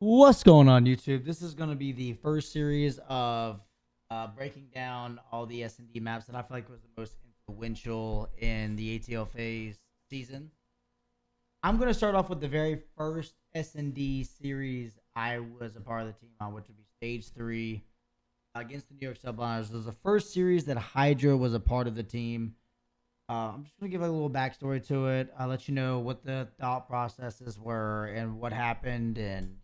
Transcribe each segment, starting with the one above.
What's going on, YouTube? This is going to be the first series of breaking down all the SND maps that I feel like was the most influential in the ATL phase season. I'm going to start off with the very first SND series I was a part of the team on, which would be Stage 3 against the New York Subliners. It was the first series that Hydra was a part of the team. I'm just going to give a little backstory to it. I'll let you know what the thought processes were and what happened, and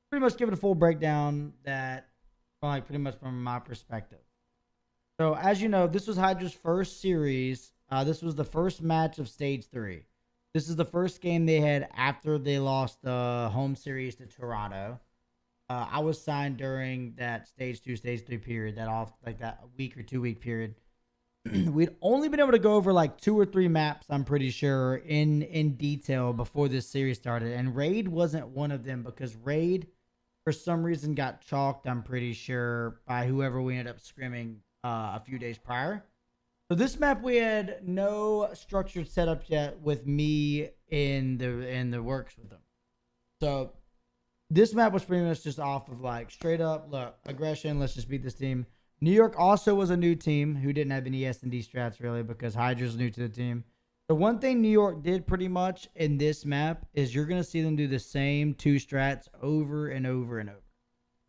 pretty much give it a full breakdown that, like, pretty much from my perspective. So, as you know, this was Hydra's first series. This was the first match of Stage 3. This is the first game they had after they lost the home series to Toronto. I was signed during that Stage 2, Stage 3 period, that off like that week or 2 week period. We'd only been able to go over like 2 or 3 maps, I'm pretty sure, in detail before this series started, and Raid wasn't one of them because Raid for some reason got chalked, I'm pretty sure, by whoever we ended up scrimming a few days prior. So this map we had no structured setup yet with me in the works with them. So this map was pretty much just off of like straight up look aggression. Let's just beat this team. New York also was a new team who didn't have any S&D strats really because Hydra's new to the team. The one thing New York did pretty much in this map is you're going to see them do the same 2 strats over and over and over.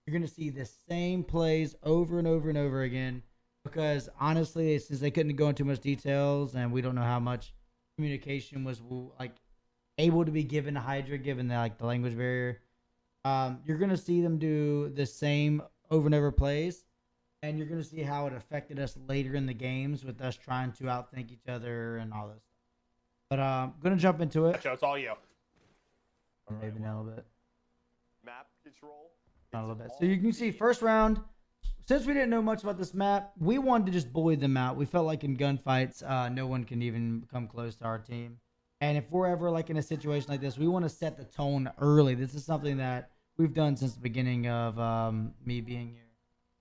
You're going to see the same plays over and over and over again because honestly, since they couldn't go into much details and we don't know how much communication was like able to be given to Hydra given the language barrier, you're going to see them do the same over and over plays. And you're going to see how it affected us later in the games with us trying to outthink each other and all this. But I'm going to jump into it. It's all you. Maybe now a little bit. Map control. Not a little bit. So you can see first round, since we didn't know much about this map, we wanted to just bully them out. We felt like in gunfights, no one can even come close to our team. And if we're ever like in a situation like this, we want to set the tone early. This is something that we've done since the beginning of me being here.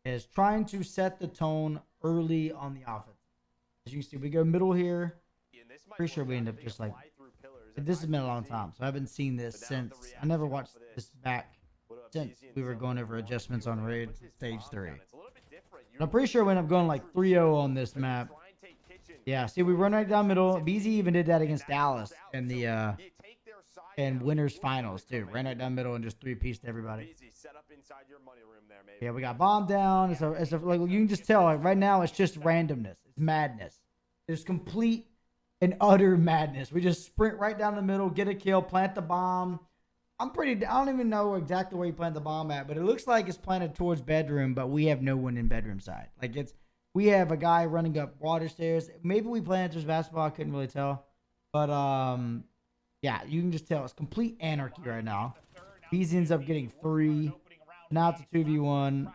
Is trying to set the tone early on the offense. As you can see, we go middle here. Pretty sure we end up just like, this has been a long time, so I haven't seen this since, I never watched this back since we were going over adjustments on Raid Stage 3. And I'm pretty sure we end up going like 3-0 on this map. Yeah, see, we run right down middle. BZ even did that against Dallas in the and winners finals too. Ran right down middle and just 3-pieced everybody. Yeah, we got bomb down. It's like you can just tell. Like right now, it's just randomness. It's madness. It's complete and utter madness. We just sprint right down the middle, get a kill, plant the bomb. I don't even know exactly where you plant the bomb at, but it looks like it's planted towards bedroom, but we have no one in bedroom side. We have a guy running up water stairs. Maybe we planted towards basketball. I couldn't really tell, but yeah, you can just tell it's complete anarchy right now. BZ ends up getting 3. Now it's a 2v1.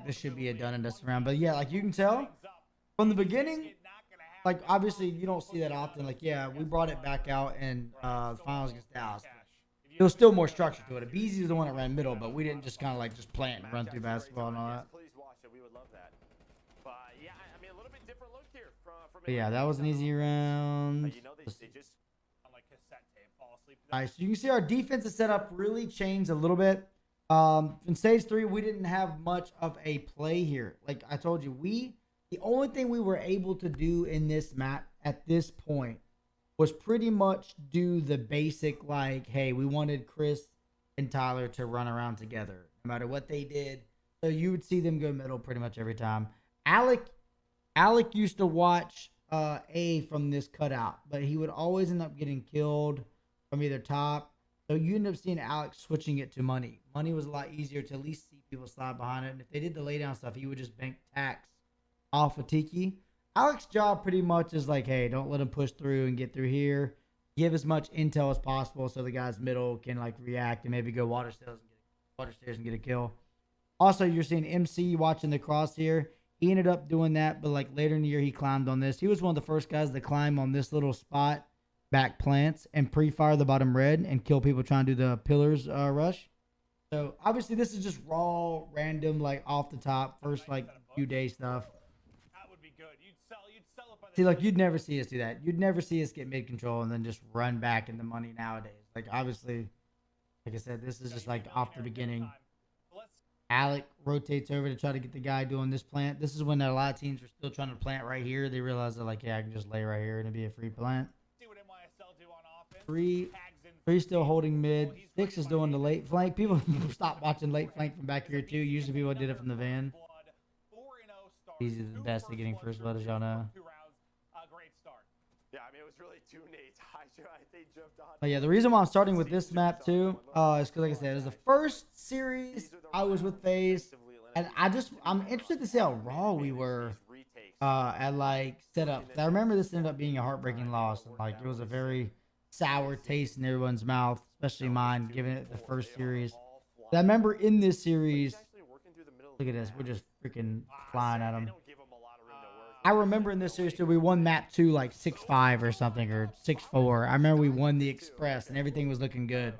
This should be a done and dusted round. But yeah, like you can tell from the beginning, like obviously you don't see that often. Like, yeah, we brought it back out in the finals against Dallas. There was still more structure to it. BZ is the one that ran middle, but we didn't just kind of like just plant and run through basketball and all that. But yeah, that was an easy round. Alright, so you can see our defensive setup really changed a little bit. In stage 3, we didn't have much of a play here. Like I told you, the only thing we were able to do in this map at this point was pretty much do the basic, like, hey, we wanted Chris and Tyler to run around together, no matter what they did. So you would see them go middle pretty much every time. Alec used to watch A from this cutout, but he would always end up getting killed from either top. So you end up seeing Alex switching it to money. Money was a lot easier to at least see people slide behind it. And if they did the laydown stuff, he would just bank tax off of Tiki. Alex's job pretty much is like, hey, don't let him push through and get through here. Give as much intel as possible so the guys middle can like react and maybe go water stairs and get a kill. Also, you're seeing MC watching the crosshair. He ended up doing that, but like later in the year, he climbed on this. He was one of the first guys to climb on this little spot, back plants, and pre-fire the bottom red and kill people trying to do the pillars rush. So obviously, this is just raw, random, like off the top, first like few day stuff. That would be good. You'd sell it by the See, like you'd never see us do that. You'd never see us get mid control and then just run back into money nowadays. Like obviously, Like I said, this is So just you like see off the military beginning. time. So let's Alec rotates over to try to get the guy doing this plant. This is when a lot of teams were still trying to plant right here. They realized that like, yeah, I can just lay right here and it'd be a free plant. see what NYSL do on offense. Three, Tags in three still 15. holding mid. Well, he's 6 graded is by doing the defense. late flank. People stop watching late flank from back here too. Usually people did it from the van. Blood, 4-0 start. He's the 2 best at first getting blood first blood, as troops y'all know. from 2 rounds. Great start. Yeah, I mean, it was really 2 nades. They jumped on. But yeah, the reason why I'm starting with this map too is because, like I said, it was the first series I was with FaZe, and I'm interested to see how raw we were at like setup. I remember this ended up being a heartbreaking loss, and like it was a very sour taste in everyone's mouth, especially mine, given it the first series. But I remember in this series, look at this, we're just freaking flying at them. I remember in this series too, we won map 2 like 6-5 or something, or 6-4. I remember we won the Express and everything was looking good.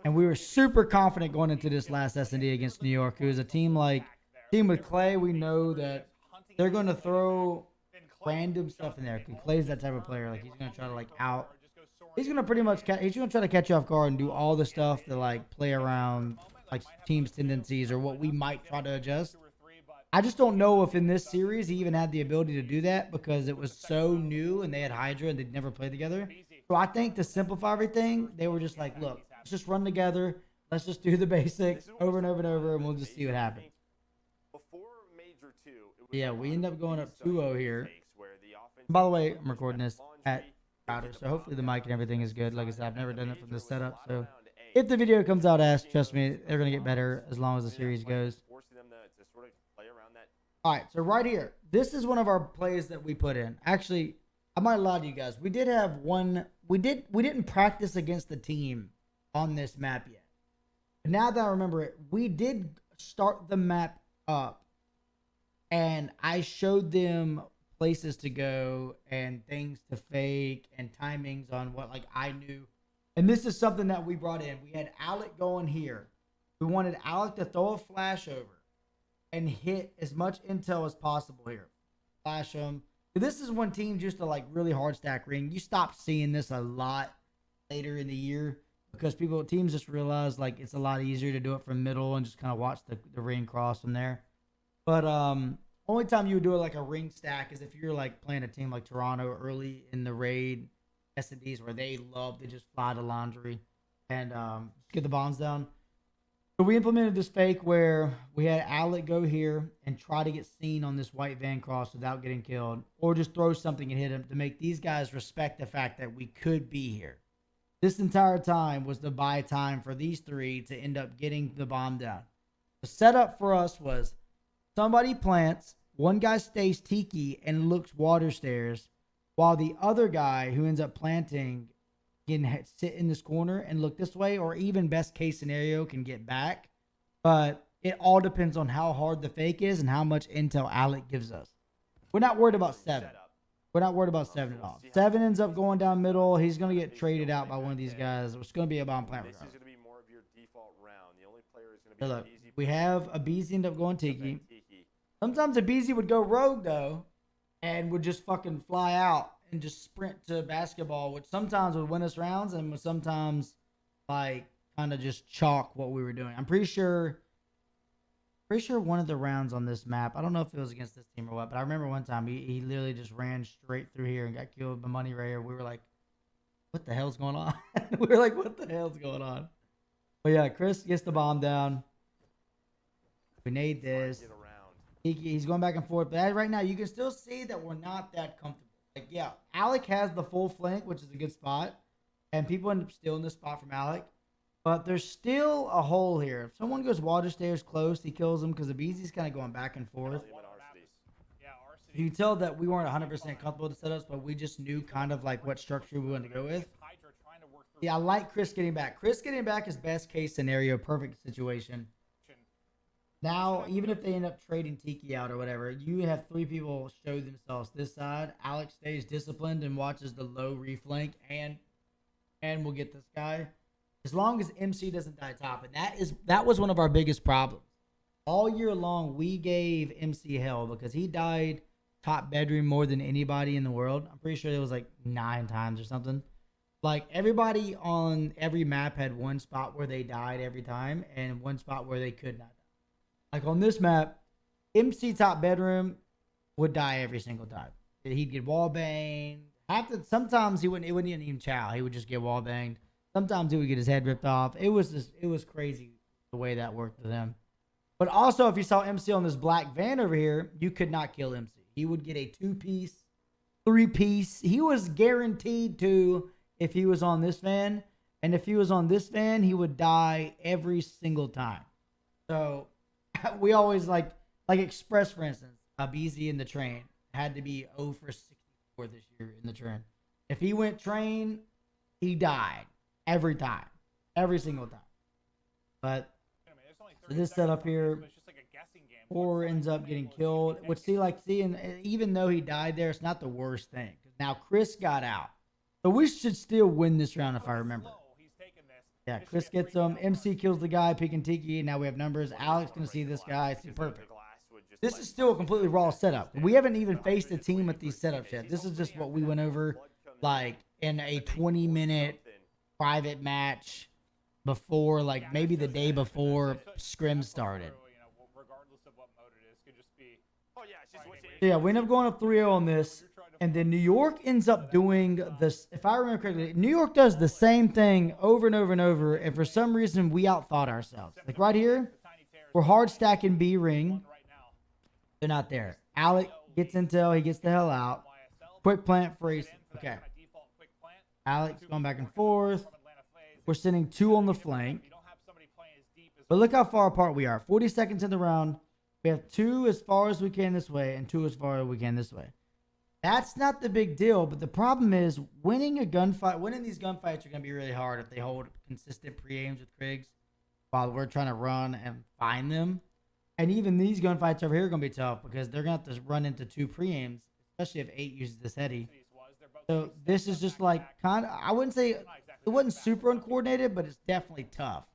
And we were super confident going into this last SND against New York. It was a team with Clay. We know that they're going to throw random stuff in there. Clay's that type of player. Like he's going to try to like out. He's going to pretty much he's going to try to catch you off guard and do all the stuff to like play around like team's tendencies or what we might try to adjust. I just don't know if in this series he even had the ability to do that because it was so new and they had Hydra and they'd never played together. So I think to simplify everything, they were just like, look, let's just run together. Let's just do the basics over and over and over, and we'll just see what happens. Yeah, we end up going up 2-0 here. By the way, I'm recording this at router, so hopefully the mic and everything is good. Like I said, I've never done it from this setup, so if the video comes out ass, trust me, they're going to get better as long as the series goes. All right, so right here, this is one of our plays that we put in. Actually, I might lie to you guys. We did have one. We didn't practice against the team on this map yet. But now that I remember it, we did start the map up, and I showed them places to go and things to fake and timings on what like I knew. And this is something that we brought in. We had Alec going here. We wanted Alec to throw a flash over and hit as much intel as possible here. Flash them. This is when teams used to like really hard stack ring. You stop seeing this a lot later in the year because teams just realize like it's a lot easier to do it from middle and just kind of watch the ring cross from there. But only time you would do it like a ring stack is if you're like playing a team like Toronto early in the raid SNDs where they love to just fly to laundry and get the bombs down. So we implemented this fake where we had Alec go here and try to get seen on this white van cross without getting killed, or just throw something and hit him to make these guys respect the fact that we could be here. This entire time was to buy time for these three to end up getting the bomb down. The setup for us was somebody plants, one guy stays tiki and looks water stairs, while the other guy who ends up planting can sit in this corner and look this way, or even best case scenario can get back. But it all depends on how hard the fake is and how much intel Alec gives us. We're not worried about 7. We're not worried about 7 at all. 7 ends up going down middle. He's going to get traded out by one of these guys. It's going to be a bomb plant regardless. This is going to be more of your default round. The only player is going to So be look, we have a BZ end up going tiki. Sometimes a BZ would go rogue though and would just fucking fly out and just sprint to basketball, which sometimes would win us rounds and would sometimes like kind of just chalk what we were doing. I'm pretty sure one of the rounds on this map, I don't know if it was against this team or what, but I remember one time he literally just ran straight through here and got killed by money right here. We were like, what the hell's going on? We were like, what the hell's going on? But yeah, Chris gets the bomb down. We nade this. He's going back and forth. But right now, you can still see that we're not that comfortable. Like, yeah, Alec has the full flank, which is a good spot. And people end up stealing this spot from Alec. But there's still a hole here. If someone goes water stairs close, he kills him because the BZ's kind of going back and forth. You can tell that we weren't 100% comfortable with the setups, but we just knew kind of like what structure we wanted to go with. Yeah, I like Chris getting back. Chris getting back is best case scenario, perfect situation. Now, even if they end up trading Tiki out or whatever, you have 3 people show themselves this side. Alex stays disciplined and watches the low reflank and we'll get this guy. As long as MC doesn't die top. And that was one of our biggest problems. All year long, we gave MC hell because he died top bedroom more than anybody in the world. I'm pretty sure it was like 9 times or something. Like everybody on every map had one spot where they died every time and one spot where they could not die. Like on this map, MC top bedroom would die every single time. He'd get wall banged. Sometimes it wouldn't even chow. He would just get wall banged. Sometimes he would get his head ripped off. It was crazy the way that worked for them. But also, if you saw MC on this black van over here, you could not kill MC. He would get a 2-piece, 3-piece. He was guaranteed to if he was on this van. And if he was on this van, he would die every single time. So we always like Express, for instance, BZ in the train had to be 0 for 64 this year in the train. If he went train, he died every time, every single time. But so this setup here, 4 ends up getting killed. Which and even though he died there, it's not the worst thing. Now Chris got out, so we should still win this round if I remember. Yeah, Chris gets him. MC kills the guy, Peek and Tiki. Now we have numbers. Alex gonna see this guy. It's perfect. This is still a completely raw setup. We haven't even faced a team with these setups yet. This is just what we went over, like in a 20-minute private match before, like maybe the day before scrim started. So yeah, we end up going up 3-0 on this. And then New York ends up doing this. If I remember correctly, New York does the same thing over and over and over. And for some reason, we outthought ourselves. Like right here, we're hard stacking B ring. They're not there. Alec gets intel. He gets the hell out. Quick plant for Ace. Okay. Alex going back and forth. We're sending 2 on the flank. But look how far apart we are. 40 seconds in the round. We have 2 as far as we can this way and 2 as far as we can this way. That's not the big deal, but the problem is winning these gunfights are going to be really hard if they hold consistent pre-aims with Kriegs while we're trying to run and find them. And even these gunfights over here are going to be tough because they're going to have to run into 2 pre-aims, especially if 8 uses this heady. So this is just like I wouldn't say it wasn't super uncoordinated, but it's definitely tough,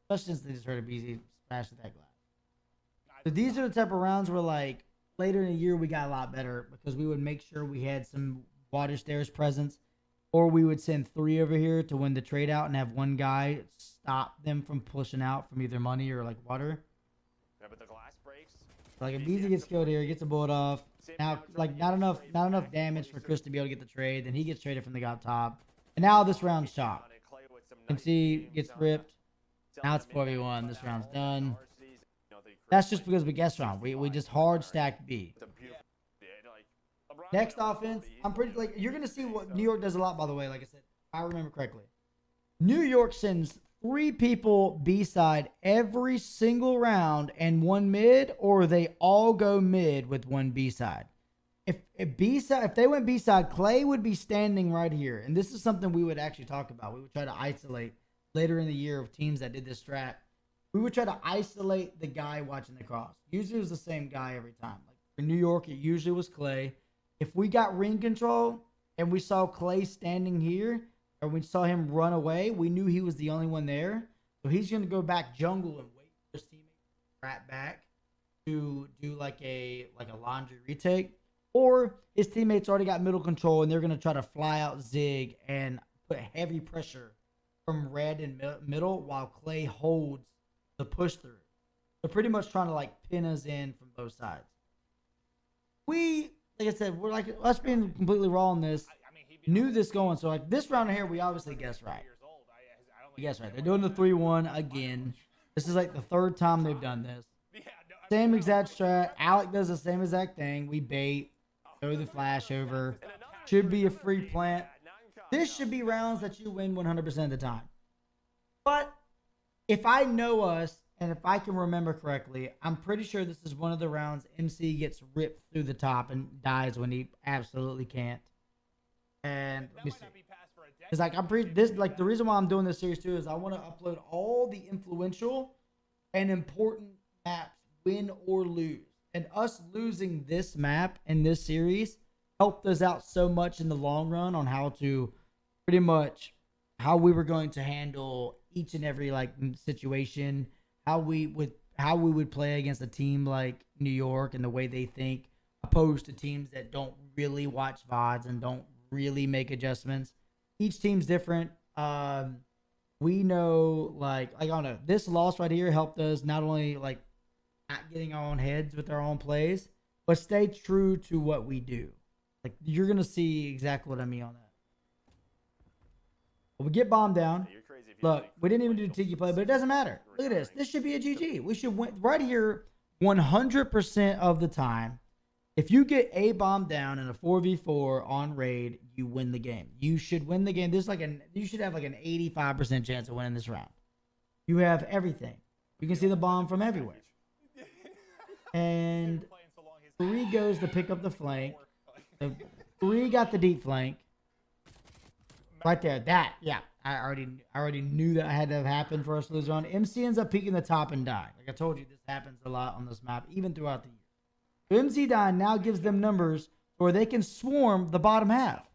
especially since they just heard a BZ smash at that glass. So these are the type of rounds where like, later in the year, we got a lot better because we would make sure we had some water stairs presence, or we would send 3 over here to win the trade out and have 1 guy stop them from pushing out from either money or like water. Yeah, but the glass breaks. Like if Beezy gets killed here, he gets a bullet off. Now, like not enough damage for Chris to be able to get the trade. Then he gets traded from the guy up top. And now this round's shot. MC gets ripped. Now it's 4v1. This round's done. That's just because we guessed wrong. We just hard stacked B. Next offense, I'm pretty like you're gonna see what New York does a lot. By the way, like I said, if I remember correctly, New York sends 3 people B side every single round and 1 mid, or they all go mid with 1 B side. If they went B side, Clay would be standing right here, and this is something we would actually talk about. We would try to isolate later in the year of teams that did this strat. We would try to isolate the guy watching the cross. Usually it was the same guy every time. Like for New York, it usually was Clay. If we got ring control and we saw Clay standing here, or we saw him run away, we knew he was the only one there. So he's going to go back jungle and wait for his teammate to rat back to do like a laundry retake. Or his teammates already got middle control and they're going to try to fly out Zig and put heavy pressure from red and middle while Clay holds the push through. They're pretty much trying to like pin us in from both sides. We, like I said, we're like us being completely raw on this. Knew this going, so like this round here, we obviously guessed right. We guessed right. They're doing the 3-1 again. This is like the 3rd time they've done this. Same exact strat. Alec does the same exact thing. We bait, throw the flash over. Should be a free plant. This should be rounds that you win 100% of the time. But if I know us, and if I can remember correctly, I'm pretty sure this is one of the rounds MC gets ripped through the top and dies when he absolutely can't. And let me see. It's like the reason why I'm doing this series too is I want to upload all the influential and important maps, win or lose. And us losing this map in this series helped us out so much in the long run on how we were going to handle each and every like situation, how we would play against a team like New York and the way they think, opposed to teams that don't really watch VODs and don't really make adjustments. each team's different. We know like I don't know, this loss right here helped us not only like not getting our own heads with our own plays, but stay true to what we do. Like you're gonna see exactly what I mean on that. But we get bombed down. You're crazy if you don't Look, think we didn't even Phil do tiki Phillips play, but it doesn't matter. Look at this. This should be a GG. We should win right here 100% of the time. If you get a bomb down in a 4v4 on raid, you win the game. You should win the game. You should have like an 85% chance of winning this round. You have everything. You can see the bomb from everywhere. And 3 goes to pick up the flank. The 3 got the deep flank. Right there. That, yeah. I already knew that had to have happened for us to lose on. MC ends up peeking the top and dying. Like I told you, this happens a lot on this map, even throughout the year. So MC dying now gives them numbers where they can swarm the bottom half.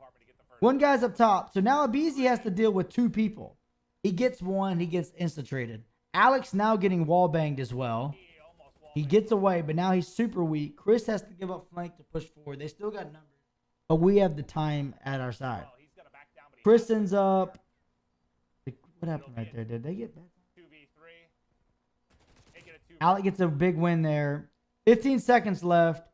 One guy's up top. So now Abizi has to deal with 2 people. He gets one. He gets insta-traded. Alex now getting wall banged as well. He gets away, but now he's super weak. Chris has to give up flank to push forward. They still got numbers, but we have the time at our side. Chris ends up. What happened right there? Did they get back? Alec gets a big win there. 15 seconds left.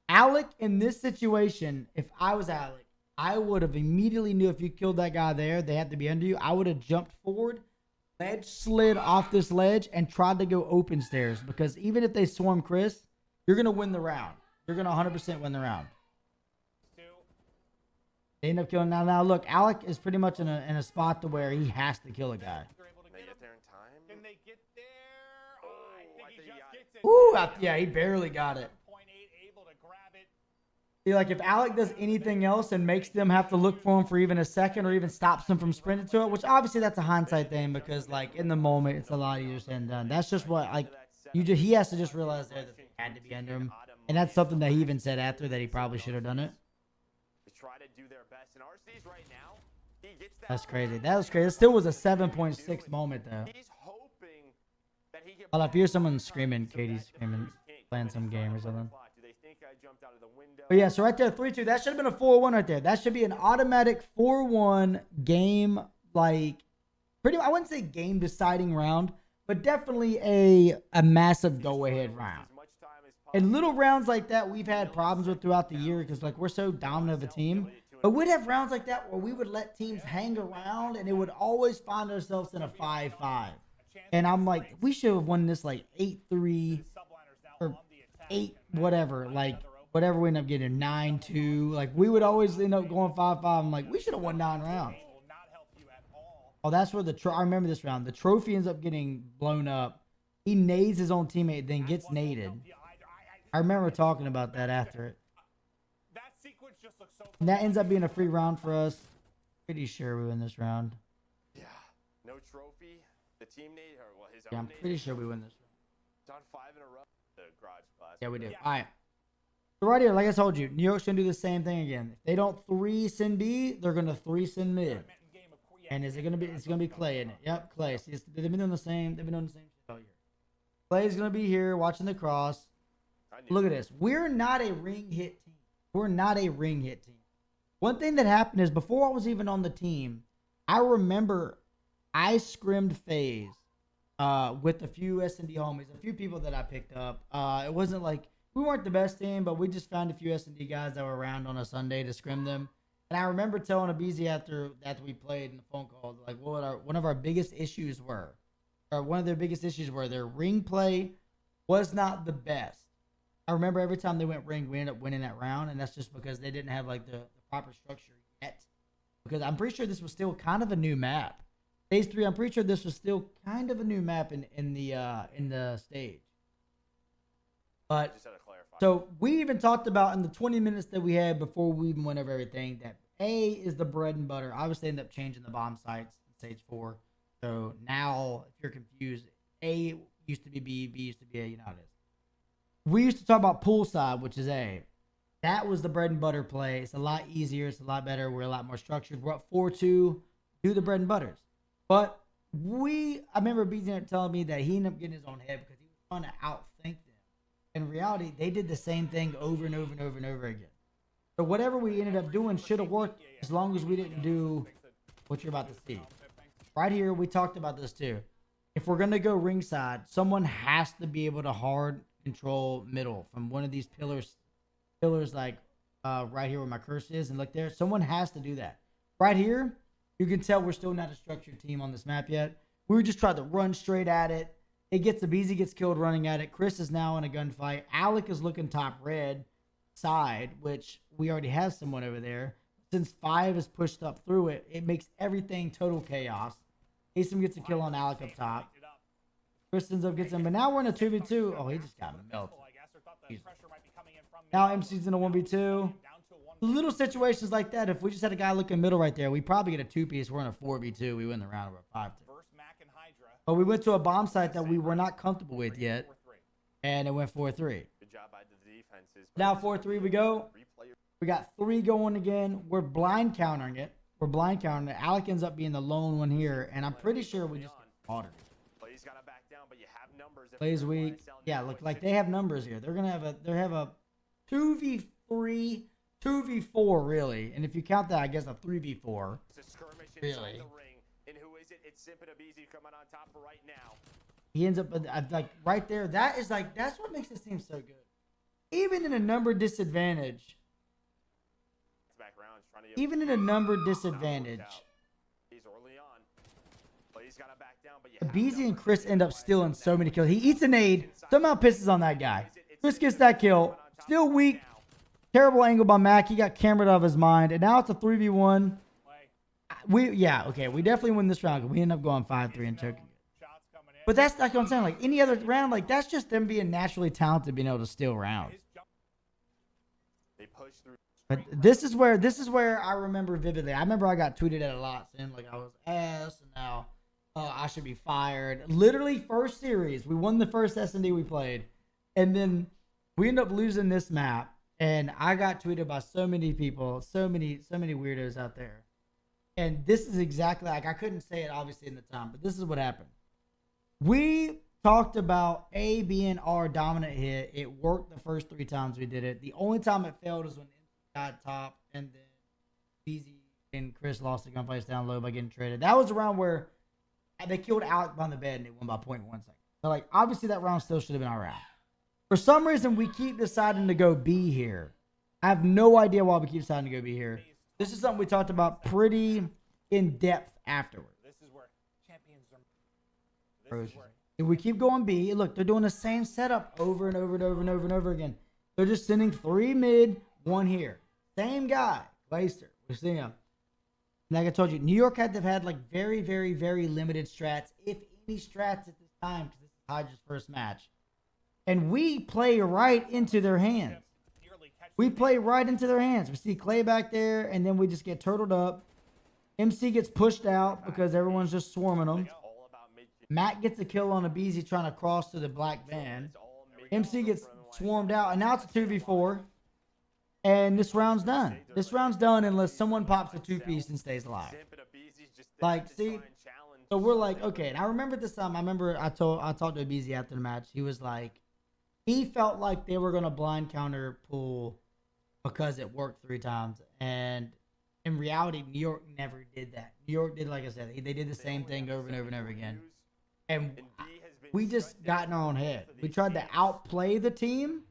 Alec, in this situation, if I was Alec, I would have immediately knew if you killed that guy there, they had to be under you. I would have jumped forward, ledge slid off this ledge, and tried to go open stairs. Because even if they swarm Chris, you're going to win the round. You're going to 100% win the round. They end up killing. Now look, Alec is pretty much in a spot to where he has to kill a guy. Can they get there in time? Can they get there? Oh, I think he just gets it. Ooh, yeah, he barely got it. 0.8 able to grab it. See, like if Alec does anything else and makes them have to look for him for even a second or even stops them from sprinting to it, which obviously that's a hindsight thing because like in the moment it's a lot easier said than done. That's just what like he has to just realize there that they had to be under him, and that's something that he even said after that he probably should have done it. Try to do their best. And RC's right now, he gets that. That's crazy. That was crazy. It still was a 7.6 moment though. He's hoping that he can. Well, if you're someone screaming, Katie's screaming, playing some game or something. Do they think I jumped out of the window? But yeah, so right there, 3-2. That should have been a 4-1 right there. That should be an automatic 4-1 game, like pretty. I wouldn't say game deciding round, but definitely a massive go ahead round. And little rounds like that we've had problems with throughout the year because like we're so dominant of a team. But we'd have rounds like that where we would let teams hang around and it would always find ourselves in a 5-5. And I'm like, we should have won this like 8-3 or 8 whatever. Like whatever we end up getting, 9-2. Like we would always end up going 5-5. I'm like, we should have won 9 rounds. Oh, that's where I remember this round. The trophy ends up getting blown up. He nades his own teammate, then gets naded. I remember talking about that after it. That sequence just looks so. And that ends up being a free round for us. Pretty sure we win this round. Yeah. No trophy. The team nade, or well, his Yeah, own I'm nade. pretty sure we win this round. It's on 5 in a row. The garage class. Yeah, we do. All right. So right here, like I told you, New York's going to do the same thing again. If they don't 3 send B, they're going to 3 send mid. And is it going to be, it's going to be Clay in it. Yep, Clay. See, they've been doing the same shit all year. Clay's going to be here watching the cross. Look at this. We're not a ring hit team. We're not a ring hit team. One thing that happened is before I was even on the team, I remember I scrimmed FaZe with a few SND homies, a few people that I picked up. It wasn't like we weren't the best team, but we just found a few SND guys that were around on a Sunday to scrim them. And I remember telling Abizi after we played in the phone call, like one of our biggest issues were, or one of their biggest issues were their ring play was not the best. I remember every time they went ring, we ended up winning that round, and that's just because they didn't have like the proper structure yet. Because I'm pretty sure this was still kind of a new map. Phase 3, I'm pretty sure this was still kind of a new map in the stage. But so we even talked about in the 20 minutes that we had before we even went over everything that A is the bread and butter. Obviously, ended up changing the bomb sites in stage 4. So now, if you're confused, A used to be B, B used to be A. You know how it is. We used to talk about poolside, which is A. That was the bread and butter play. It's a lot easier. It's a lot better. We're a lot more structured. We're up 4-2. Do the bread and butters. But I remember BZ telling me that he ended up getting his own head because he was trying to outthink them. In reality, they did the same thing over and over and over and over again. So whatever we ended up doing should have worked as long as we didn't do what you're about to see. Right here, we talked about this too. If we're gonna go ringside, someone has to be able to hard control middle from one of these pillars. Pillars like right here where my cursor is, and look there. Someone has to do that. Right here, you can tell we're still not a structured team on this map yet. We were just trying to run straight at it. It gets the Beezy gets killed running at it. Chris is now in a gunfight. Alec is looking top red side, which we already have someone over there. Since 5 is pushed up through it, it makes everything total chaos. Asim gets a kill on Alec up top. Chris ends up gets him, but now we're in a 2v2. Oh, he just got melted. Now MC's in a 1v2. Little situations like that. If we just had a guy looking middle right there, we probably get a 2-piece. We're in a 4v2. We win the round. We're a 5-2. But we went to a bomb site that we were not comfortable with yet, and it went 4-3. Good job by the defenses. Now 4-3 we go. We got 3 going again. We're blind countering it. We're blind countering it. Alec ends up being the lone one here, and I'm pretty sure we just slaughtered it. Plays weak. Yeah, look like they have numbers here. They're gonna have a 2v3, 2v4 really, and if you count that, I guess a 3v4. Really. And who is it? It's Beezy coming on top right now. He ends up like right there. That is like that's what makes this team so good. Even in a number disadvantage. Even in a number disadvantage. Beezy and Chris end up stealing so many kills. He eats a nade, somehow pisses on that guy. Chris gets that kill. Still weak. Terrible angle by Mac. He got cameraed out of his mind. And now it's a 3v1. We definitely win this round. We end up going 5-3 and choking. But that's like what I'm saying. Like any other round, like that's just them being naturally talented, being able to steal rounds. But this is where I remember vividly. I remember I got tweeted at a lot saying like I was ass and now I should be fired. Literally first series, we won the first SND we played, and then we end up losing this map. And I got tweeted by so many people, so many weirdos out there. And this is exactly like I couldn't say it obviously in the time, but this is what happened. We talked about A, B, and R dominant hit. It worked the first 3 times we did it. The only time it failed was when MC got top and then Beezy and Chris lost the gunfights down low by getting traded. That was the round where they killed Alec on the bed and they won by 0.1 seconds. So like obviously that round still should have been our round. For some reason we keep deciding to go B here. I have no idea why we keep deciding to go B here. This is something we talked about pretty in depth afterwards. This is where champions are. If we keep going B, look, they're doing the same setup over and over and over and over and over again. They're just sending 3 mid, 1 here. Same guy, Glacier. We're seeing him. Like I told you, New York had to have had like very, very, very limited strats, if any strats at this time, because this is Hydra's first match. And we play right into their hands. We play right into their hands. We see Clay back there, and then we just get turtled up. MC gets pushed out because everyone's just swarming them. Matt gets a kill on a Beezy trying to cross to the black van. MC gets swarmed out, and now it's a 2v4. And this round's done. This round's done unless someone pops a 2-piece and stays alive. Like, see? So we're like, okay. And I remember this time, I talked to Beezy after the match. He was like, he felt like they were going to blind counter pull because it worked 3 times. And in reality, New York never did that. New York did, like I said, they did the same thing over and over and over again. And we just got in our own head. We tried to outplay the team.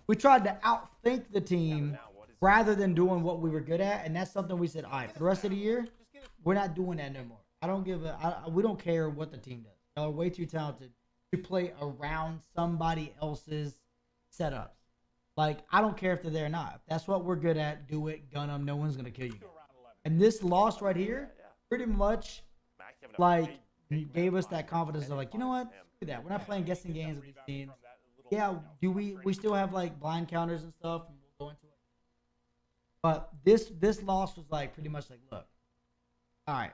We tried to outthink the team rather than doing what we were good at. And that's something we said, all right, for the rest of the year, we're not doing that no more. We don't care what the team does. Y'all are way too talented to play around somebody else's setups. Like, I don't care if they're there or not. If that's what we're good at, do it, gun them. No one's going to kill you. And this loss right here pretty much, like, gave us that confidence of, like, you know what? Do that. We're not playing guessing games with these teams. Yeah, we still have, like, blind counters and stuff, and we'll go into it. But this loss was, like, pretty much like, look, all right,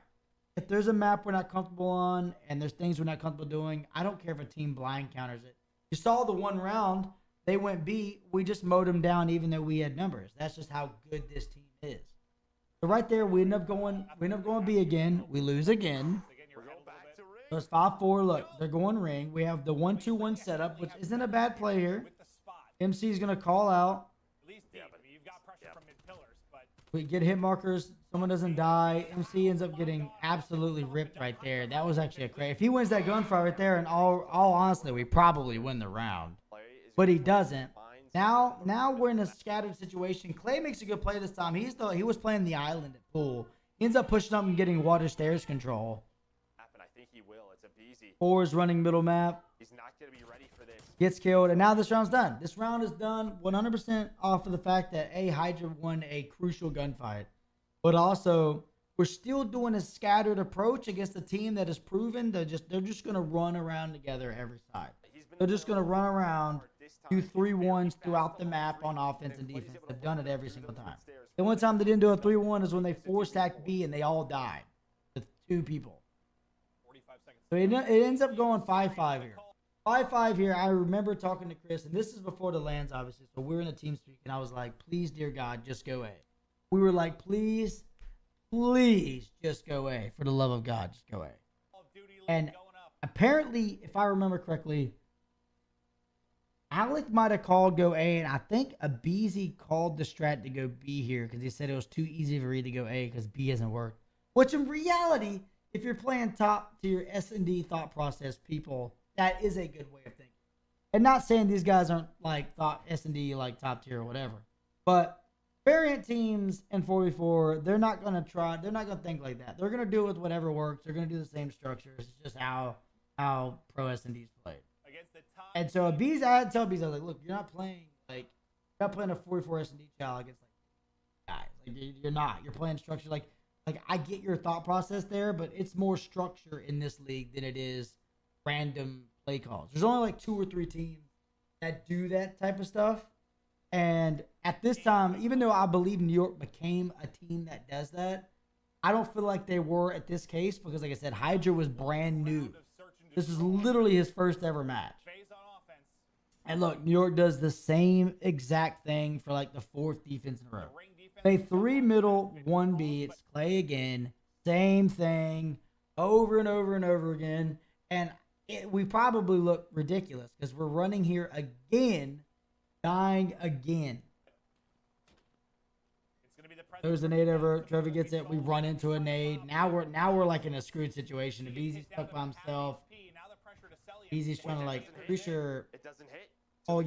if there's a map we're not comfortable on and there's things we're not comfortable doing, I don't care if a team blind counters it. You saw the one round. They went B. We just mowed them down even though we had numbers. That's just how good this team is. So right there, we end up going B again. We lose again. So it's 5-4. Look, they're going ring. We have the 1-2-1 setup, which isn't a bad play here. MC is going to call out. We get hit markers. Someone doesn't die. MC ends up getting absolutely ripped right there. That was actually a crazy. If he wins that gunfight right there, in all honesty, we probably win the round. But he doesn't. Now we're in a scattered situation. Clay makes a good play this time. He was playing the island at pool. He ends up pushing up and getting water stairs control. I think he will. It's a BZ. 4 is running middle map. He's not going to be ready for this. Gets killed, and now this round's done. This round is done 100% off of the fact that Hydra won a crucial gunfight. But also, we're still doing a scattered approach against a team that has proven they're just going to run around together every side. They're just going to run around, do 3-1s throughout the map on offense and defense. They've done it every single time. The one time they didn't do a 3-1 is when they 4-stacked B and they all died with 2 people. So it ends up going 5-5 here. 5-5 here. I remember talking to Chris, and this is before the lands, obviously. So we're in a team speak, and I was like, please, dear God, just go A. We were like, please, please, just go A. For the love of God, just go A. And apparently, if I remember correctly, Alec might have called go A, and I think Abizi called the strat to go B here because he said it was too easy for E to go A because B hasn't worked. Which in reality, if you're playing top tier SND thought process people, that is a good way of thinking. And not saying these guys aren't like thought SND like top tier or whatever, but variant teams and 4v4, they're not going to think like that. They're going to do it with whatever works. They're going to do the same structures. It's just how pro SNDs played. And so I had to tell Bees, I was like, look, you're not playing a 44 S&D child against like guys. Like you're not. You're playing structure. Like I get your thought process there, but it's more structure in this league than it is random play calls. There's only like 2 or 3 teams that do that type of stuff. And at this time, even though I believe New York became a team that does that, I don't feel like they were at this case because, like I said, Hydra was brand new. This is literally his first ever match. And look, New York does the same exact thing for like the 4th defense in a row. Play 3 middle, 1 B. It's Clay again. Same thing over and over and over again. And we probably look ridiculous because we're running here again, dying again. There's a nade over. Trevor gets it. We run into a nade. Now we're like in a screwed situation. The Beezy's stuck by himself. Beezy's trying to like, pretty sure. It doesn't hit. Oh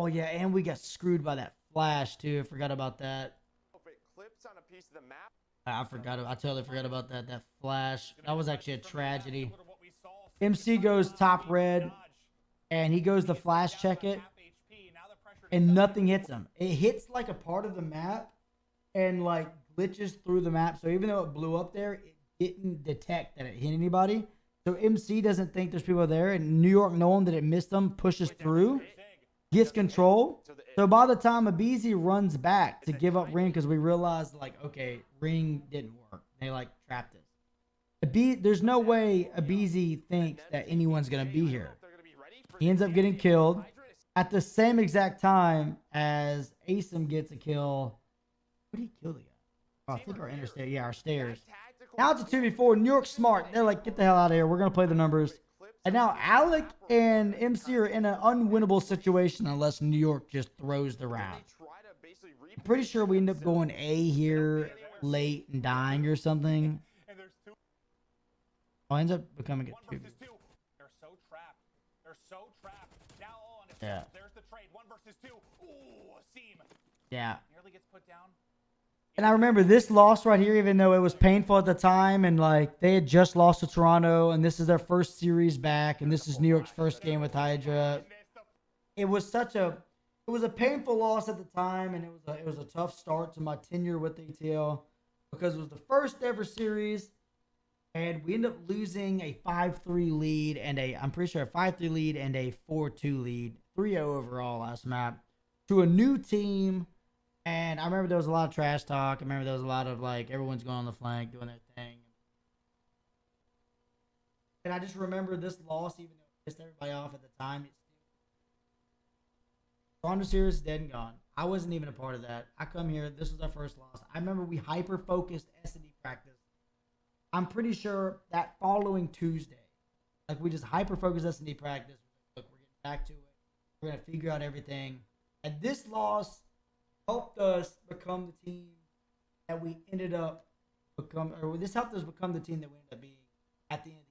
yeah, and we got screwed by that flash too. I forgot about that. If it clips on a piece of the map. I totally forgot about that. That flash. That was actually a tragedy. MC goes top red, and he goes to flash check it, and nothing hits him. It hits like a part of the map, and like glitches through the map. So even though it blew up there, it didn't detect that it hit anybody. So MC doesn't think there's people there, and New York, knowing that it missed them, pushes through, gets control. So by the time Abizi runs back to give up ring, because we realized like, okay, ring didn't work. They like trapped us. There's no way Abizi thinks that anyone's gonna be here. He ends up getting killed at the same exact time as Asim gets a kill. What did he kill the guy? Oh, I think our interstate. Yeah, our stairs. Now it's a 2v4. New York smart. They're like, get the hell out of here. We're going to play the numbers. And now Alec and MC are in an unwinnable situation unless New York just throws the round. I'm pretty sure we end up going A here late and dying or something. Oh, ends up becoming a 2v. They're so trapped. They're so trapped. Now on. Yeah. There's the trade. 1 versus 2. Ooh, a seam. Yeah. Nearly gets put down. And I remember this loss right here, even though it was painful at the time, and like they had just lost to Toronto, and this is their first series back, and this is New York's first game with Hydra. It was a painful loss at the time, and it was a tough start to my tenure with ATL because it was the first ever series, and we ended up losing a 5-3 lead and I'm pretty sure a 5-3 lead and a 4-2 lead, 3-0 overall last map to a new team. And I remember there was a lot of trash talk. I remember there was a lot of like everyone's going on the flank doing their thing. And I just remember this loss, even though it pissed everybody off at the time. Toronto series is dead and gone. I wasn't even a part of that. I come here. This was our first loss. I remember we hyper-focused S&D practice. I'm pretty sure that following Tuesday, like we just hyper-focused S&D practice. Look, we're getting back to it. We're going to figure out everything. And this loss helped us become the team that we ended up this helped us become the team that we ended up being at the end of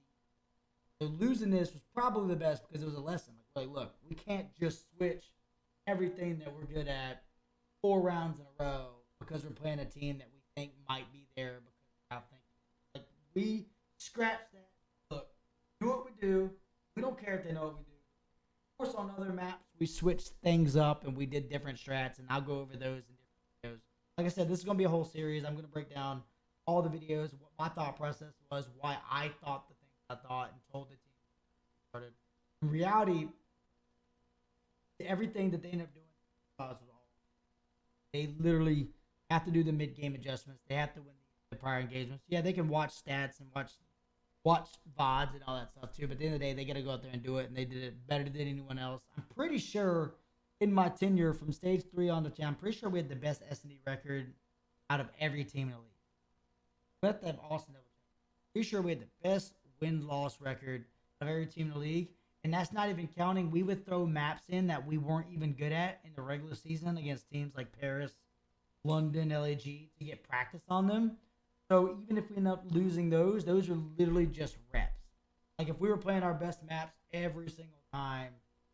the year. So losing this was probably the best because it was a lesson. Like, look, we can't just switch everything that we're good at 4 rounds in a row because we're playing a team that we think might be there because of how thinking. Like, we scratch that. Look, do what we do. We don't care if they know what we do. Of course, on other maps, we switched things up and we did different strats, and I'll go over those in different videos. Like I said, this is going to be a whole series. I'm going to break down all the videos, what my thought process was, why I thought the things I thought, and told the team started. In reality, everything that they end up doing was all. They literally have to do the mid-game adjustments. They have to win the prior engagements. Yeah, they can watch stats and watch VODs and all that stuff too. But at the end of the day, they got to go out there and do it, and they did it better than anyone else. I'm pretty sure in my tenure from stage 3 on the team, I'm pretty sure we had the best SND record out of every team in the league. We have to have Austin double check. Pretty sure we had the best win-loss record of every team in the league. And that's not even counting. We would throw maps in that we weren't even good at in the regular season against teams like Paris, London, LAG to get practice on them. So even if we end up losing those are literally just reps. Like if we were playing our best maps every single time,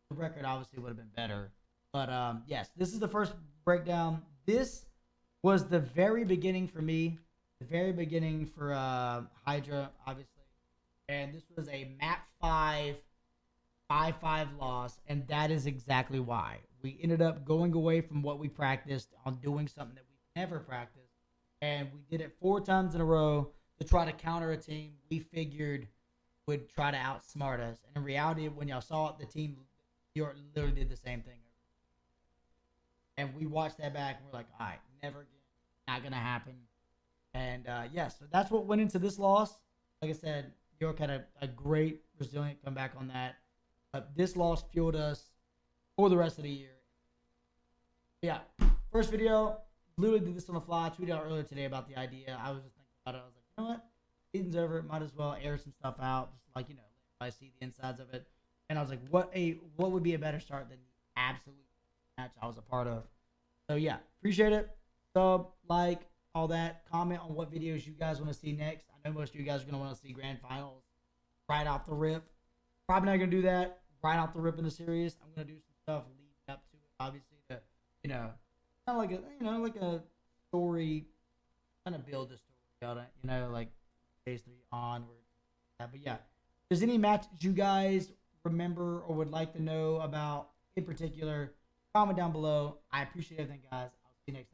the record obviously would have been better. But yes, this is the first breakdown. This was the very beginning for me, the very beginning for Hydra, obviously. And this was a map 5 5-5 loss, and that is exactly why. We ended up going away from what we practiced on doing something that we never practiced, and we did it 4 times in a row to try to counter a team we figured would try to outsmart us. And in reality, when y'all saw it, the team literally did the same thing. And we watched that back, and we're like, all right, never again. Not going to happen. And, so that's what went into this loss. Like I said, York had a great, resilient comeback on that. This loss fueled us for the rest of the year. Yeah, first video, literally did this on the fly. I tweeted out earlier today about the idea. I was just thinking about it. I was like, you know what? Season's over. Might as well air some stuff out. Just like, I see the insides of it. And I was like, what would be a better start than the absolute match I was a part of? So, yeah, appreciate it. Sub, like, all that. Comment on what videos you guys want to see next. I know most of you guys are going to want to see grand finals right off the rip. Probably not going to do that right off the rip in the series. I'm going to do some stuff leading up to it, obviously, to, kind of like a story, kind of build the story on it, like phase 3 onward. But yeah, if there's any matches you guys remember or would like to know about in particular, comment down below. I appreciate everything, guys. I'll see you next time.